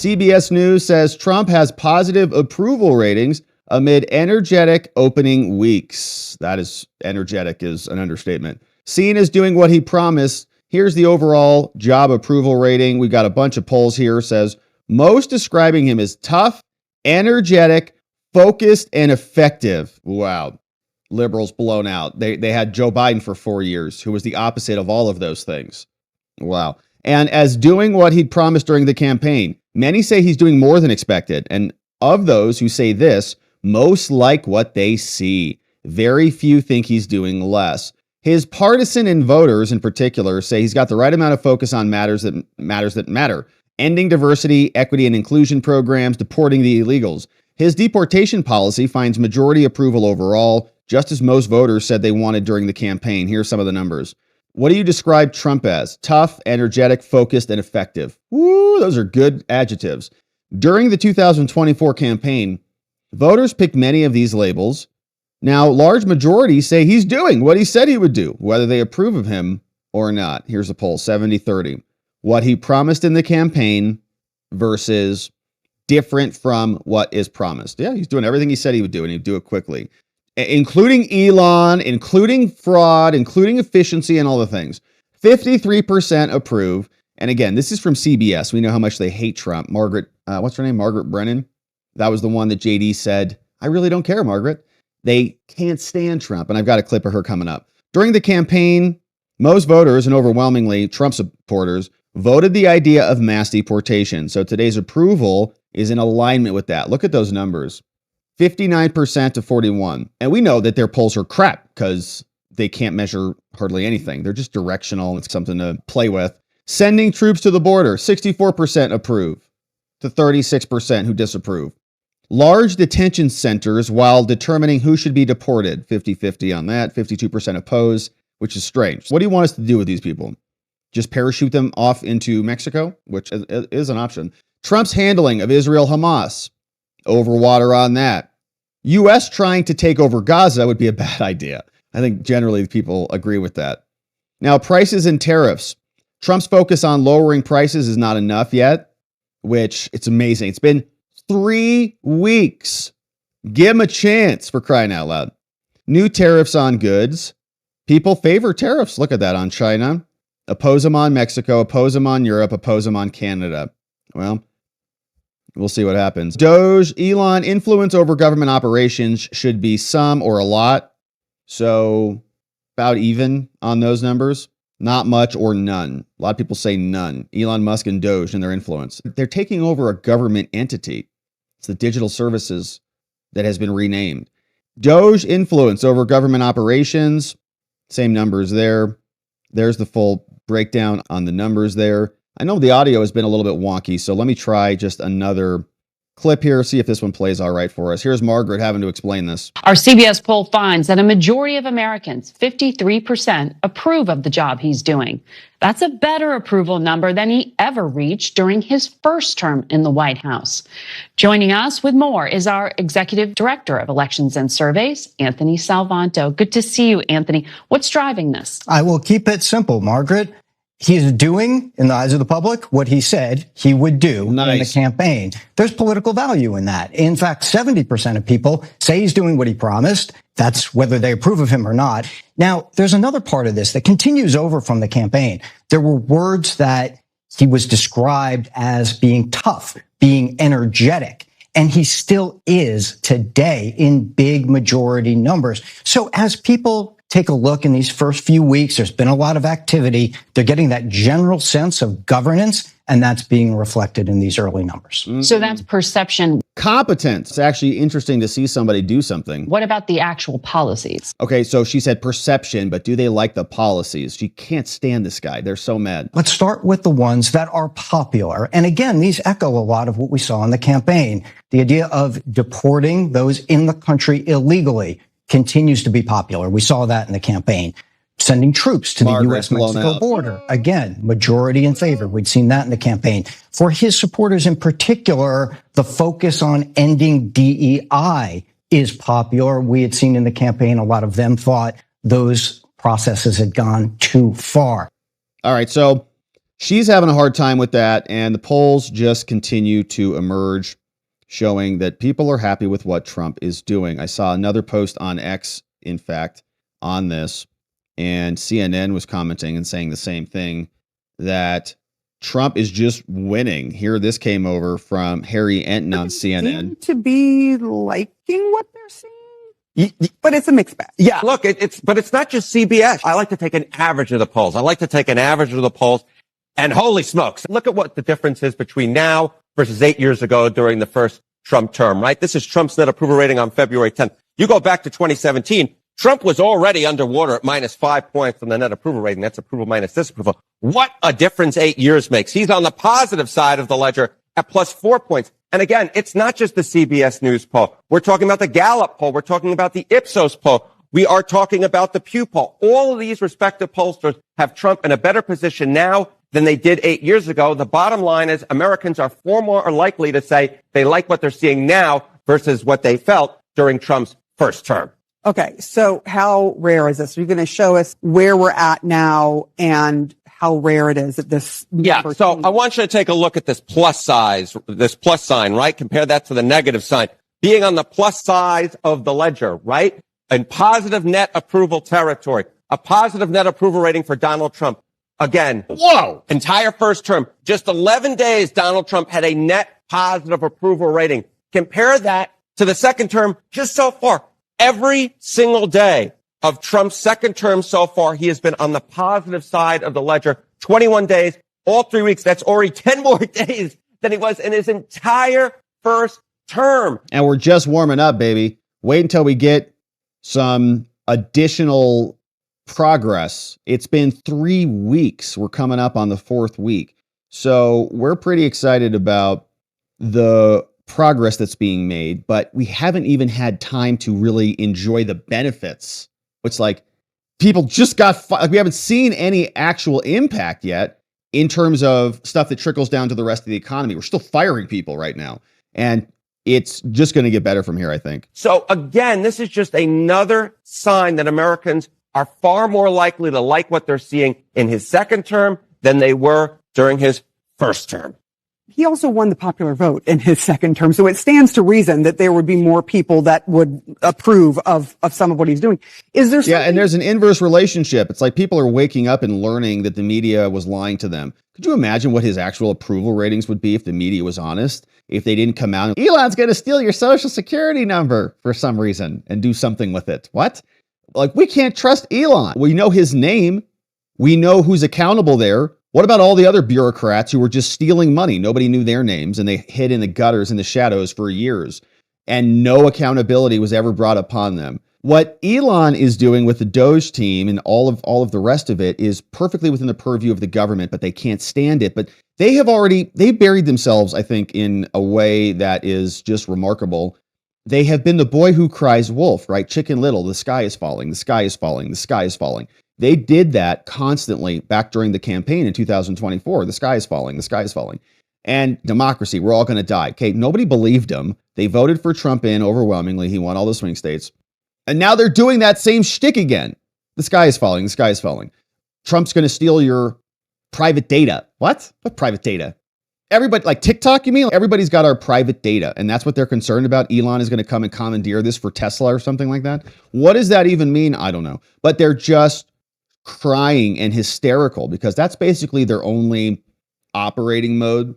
CBS News says Trump has positive approval ratings amid energetic opening weeks. That is, energetic is an understatement. Seen as doing what he promised, here's the overall job approval rating. We've got a bunch of polls here. Says most describing him as tough, energetic, focused, and effective. Wow. Liberals blown out. They had Joe Biden for 4 years, who was the opposite of all of those things. Wow. And as doing what he'd promised during the campaign. Many say he's doing more than expected. And of those who say this, most like what they see. Very few think he's doing less. His partisan and voters in particular say he's got the right amount of focus on matters that matter. Ending diversity, equity, and inclusion programs, deporting the illegals. His deportation policy finds majority approval overall, just as most voters said they wanted during the campaign. Here's some of the numbers. What do you describe Trump as? Tough, energetic, focused, and effective. Woo, those are good adjectives. During the 2024 campaign, voters picked many of these labels. Now, large majorities say he's doing what he said he would do, whether they approve of him or not. Here's a poll, 70-30. What he promised in the campaign versus different from what is promised. Yeah, he's doing everything he said he would do, and he'd do it quickly. Including Elon, including fraud, including efficiency and all the things. 53% approve. And again, this is from CBS. We know how much they hate Trump. Margaret, what's her name? Margaret Brennan. That was the one that JD said, I really don't care, Margaret. They can't stand Trump. And I've got a clip of her coming up. During the campaign, most voters, and overwhelmingly Trump supporters, voted the idea of mass deportation. So today's approval is in alignment with that. Look at those numbers. 59% to 41%. And we know that their polls are crap because they can't measure hardly anything. They're just directional. It's something to play with. Sending troops to the border, 64% approve to 36% who disapprove. Large detention centers while determining who should be deported, 50-50 on that, 52% oppose, which is strange. What do you want us to do with these people? Just parachute them off into Mexico, which is an option. Trump's handling of Israel-Hamas. Overwater on that. U.S. trying to take over Gaza would be a bad idea. I think generally people agree with that. Now, prices and tariffs. Trump's focus on lowering prices is not enough yet, which it's amazing. It's been 3 weeks. Give him a chance, for crying out loud. New tariffs on goods. People favor tariffs. Look at that on China. Oppose them on Mexico. Oppose them on Europe. Oppose them on Canada. Well, we'll see what happens. DOGE, Elon, influence over government operations should be some or a lot. So about even on those numbers. Not much or none. A lot of people say none. Elon Musk and DOGE and their influence. They're taking over a government entity. It's the digital services that has been renamed. DOGE influence over government operations. Same numbers there. There's the full breakdown on the numbers there. I know the audio has been a little bit wonky, so let me try just another clip here, see if this one plays all right for us. Here's Margaret having to explain this. Our CBS poll finds that a majority of Americans, 53%, approve of the job he's doing. That's a better approval number than he ever reached during his first term in the White House. Joining us with more is our Executive Director of Elections and Surveys, Anthony Salvanto. Good to see you, Anthony. What's driving this? I will keep it simple, Margaret. He's doing, in the eyes of the public, what he said he would do in the campaign. There's political value in that. In fact, 70% of people say he's doing what he promised. That's whether they approve of him or not. Now, there's another part of this that continues over from the campaign. There were words that he was described as being tough, being energetic, and he still is today in big majority numbers. So as people take a look in these first few weeks, there's been a lot of activity. They're getting that general sense of governance, and that's being reflected in these early numbers. So that's perception. Competence. It's actually interesting to see somebody do something. What about the actual policies? Okay, so she said perception, but do they like the policies? She can't stand this guy. They're so mad. Let's start with the ones that are popular. And again, these echo a lot of what we saw in the campaign. The idea of deporting those in the country illegally continues to be popular. We saw that in the campaign. Sending troops to the U.S.-Mexico border. Again, majority in favor. We'd seen that in the campaign. For his supporters in particular, the focus on ending DEI is popular. We had seen in the campaign, a lot of them thought those processes had gone too far. All right, so she's having a hard time with that. And the polls just continue to emerge, showing that people are happy with what Trump is doing. I saw another post on X, in fact, on this, and CNN was commenting and saying the same thing, that Trump is just winning. Here, this came over from Harry Enton on CNN. Seem to be liking what they're seeing, but it's a mixed bag. Yeah, look, but it's not just CBS. I like to take an average of the polls. And holy smokes, look at what the difference is between now versus 8 years ago during the first Trump term, right? This is Trump's net approval rating on February 10th. You go back to 2017, Trump was already underwater at -5 points on the net approval rating. That's approval minus disapproval. What a difference 8 years makes. He's on the positive side of the ledger at +4 points. And again, it's not just the CBS News poll. We're talking about the Gallup poll. We're talking about the Ipsos poll. We are talking about the Pew poll. All of these respective pollsters have Trump in a better position now than they did 8 years ago. The bottom line is Americans are far more likely to say they like what they're seeing now versus what they felt during Trump's first term. Okay, so how rare is this? Are you going to show us where we're at now and how rare it is at this number? Yeah, so I want you to take a look at this plus sign, right? Compare that to the negative sign. Being on the plus side of the ledger, right? In positive net approval territory, a positive net approval rating for Donald Trump. Again, whoa, entire first term, just 11 days, Donald Trump had a net positive approval rating. Compare that to the second term just so far. Every single day of Trump's second term so far, he has been on the positive side of the ledger. 21 days, all 3 weeks. That's already 10 more days than he was in his entire first term. And we're just warming up, baby. Wait until we get some additional progress. It's been 3 weeks. We're coming up on the 4th week. So we're pretty excited about the progress that's being made, but we haven't even had time to really enjoy the benefits. It's like people just got, we haven't seen any actual impact yet in terms of stuff that trickles down to the rest of the economy. We're still firing people right now. And it's just going to get better from here, I think. So again, this is just another sign that Americans are far more likely to like what they're seeing in his second term than they were during his first term. He also won the popular vote in his second term, so it stands to reason that there would be more people that would approve of some of what he's doing. Is there something? Yeah, and there's an inverse relationship. It's like people are waking up and learning that the media was lying to them. Could you imagine what his actual approval ratings would be if the media was honest? If they didn't come out and Elon's going to steal your social security number for some reason and do something with it. What? Like, we can't trust Elon. We know his name. We know who's accountable there. What about all the other bureaucrats who were just stealing money? Nobody knew their names and they hid in the gutters in the shadows for years and no accountability was ever brought upon them. What Elon is doing with the DOGE team and all of the rest of it is perfectly within the purview of the government, but they can't stand it. But they've buried themselves, I think, in a way that is just remarkable. They have been the boy who cries wolf, right? Chicken Little, the sky is falling, the sky is falling, the sky is falling. They did that constantly back during the campaign in 2024. The sky is falling, the sky is falling. And democracy, we're all going to die. Okay, nobody believed him. They voted for Trump in overwhelmingly. He won all the swing states. And now they're doing that same shtick again. The sky is falling, the sky is falling. Trump's going to steal your private data. What? What private data? Everybody, like TikTok, you mean? Everybody's got our private data, and that's what they're concerned about. Elon is going to come and commandeer this for Tesla or something like that. What does that even mean? I don't know. But they're just crying and hysterical because that's basically their only operating mode.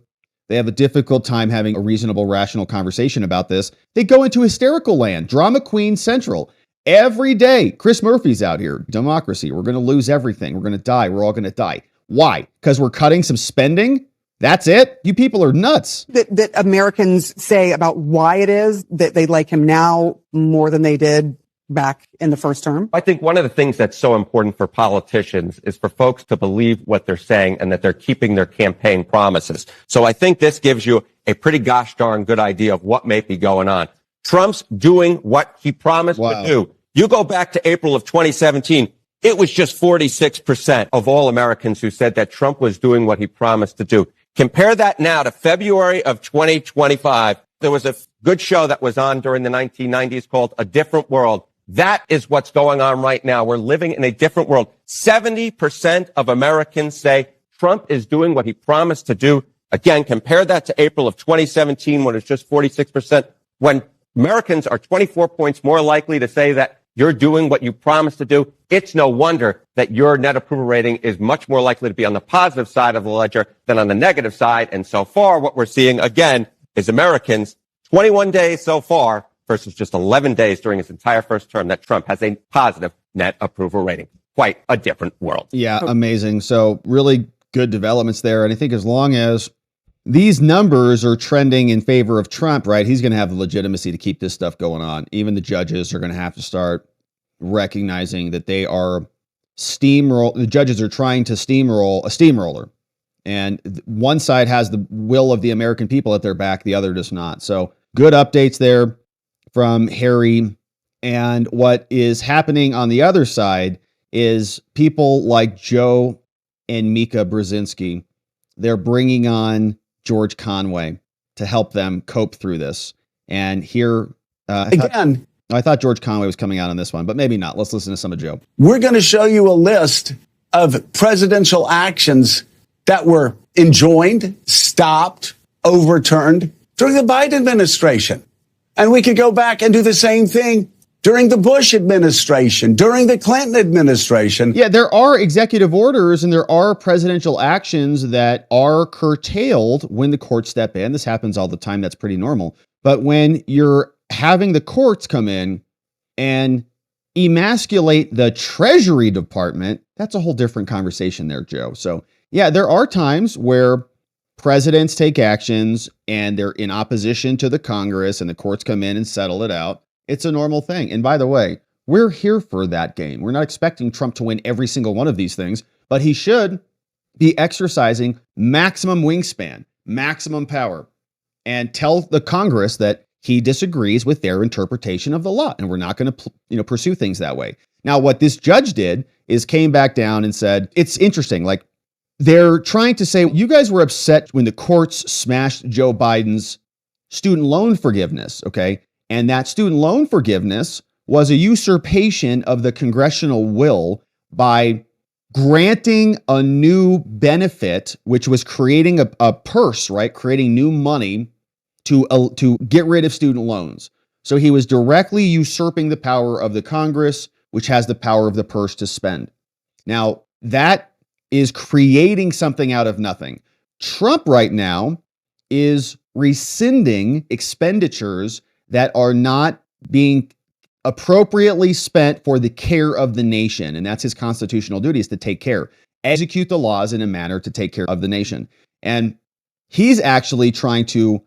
They have a difficult time having a reasonable, rational conversation about this. They go into hysterical land, drama queen central. Every day, Chris Murphy's out here. Democracy. We're going to lose everything. We're going to die. We're all going to die. Why? Because we're cutting some spending? That's it? You people are nuts. That Americans say about why it is that they like him now more than they did back in the first term? I think one of the things that's so important for politicians is for folks to believe what they're saying and that they're keeping their campaign promises. So I think this gives you a pretty gosh darn good idea of what may be going on. Trump's doing what he promised to do. You go back to April of 2017, it was just 46% of all Americans who said that Trump was doing what he promised to do. Compare that now to February of 2025. There was a good show that was on during the 1990s called A Different World. That is what's going on right now. We're living in a different world. 70% of Americans say Trump is doing what he promised to do. Again, compare that to April of 2017 when it's just 46%. When Americans are 24 points more likely to say that you're doing what you promised to do, it's no wonder that your net approval rating is much more likely to be on the positive side of the ledger than on the negative side. And so far, what we're seeing, again, is Americans, 21 days so far versus just 11 days during his entire first term, that Trump has a positive net approval rating. Quite a different world. Yeah, amazing. So really good developments there. And I think as long as these numbers are trending in favor of Trump, right, he's going to have the legitimacy to keep this stuff going on. Even the judges are going to have to start recognizing that they are the judges are trying to steamroll a steamroller. And one side has the will of the American people at their back, the other does not. So good updates there from Harry. And what is happening on the other side is people like Joe and Mika Brzezinski. They're bringing on George Conway to help them cope through this. And here, I thought George Conway was coming out on this one, but maybe not. Let's listen to some of Joe. We're going to show you a list of presidential actions that were enjoined, stopped, overturned during the Biden administration. And we could go back and do the same thing during the Bush administration, during the Clinton administration. Yeah, there are executive orders and there are presidential actions that are curtailed when the courts step in. This happens all the time. That's pretty normal. But when you're having the courts come in and emasculate the Treasury Department, that's a whole different conversation there, Joe. So yeah, there are times where presidents take actions and they're in opposition to the Congress and the courts come in and settle it out. It's a normal thing. And by the way, we're here for that game. We're not expecting Trump to win every single one of these things, but he should be exercising maximum wingspan, maximum power, and tell the Congress that he disagrees with their interpretation of the law. And we're not going to, pursue things that way. Now, what this judge did is came back down and said, it's interesting. Like they're trying to say, you guys were upset when the courts smashed Joe Biden's student loan forgiveness. Okay. And that student loan forgiveness was a usurpation of the congressional will by granting a new benefit, which was creating a purse, right? Creating new money to get rid of student loans. So he was directly usurping the power of the Congress, which has the power of the purse to spend. Now, that is creating something out of nothing. Trump right now is rescinding expenditures that are not being appropriately spent for the care of the nation. And that's his constitutional duty, is to take care, execute the laws in a manner to take care of the nation. And he's actually trying to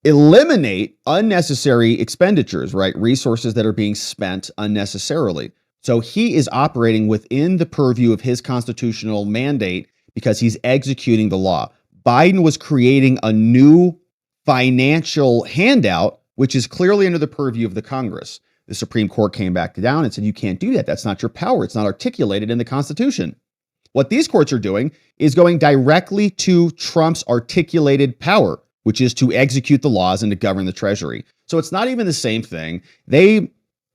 eliminate unnecessary expenditures, right? Resources that are being spent unnecessarily. So he is operating within the purview of his constitutional mandate because he's executing the law. Biden was creating a new financial handout, which is clearly under the purview of the Congress. The Supreme Court came back down and said, you can't do that. That's not your power. It's not articulated in the Constitution. What these courts are doing is going directly to Trump's articulated power, which is to execute the laws and to govern the Treasury. So it's not even the same thing. They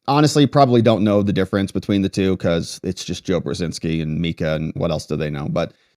honestly probably don't know the difference between the two because it's just Joe Brzezinski and Mika and what else do they know? But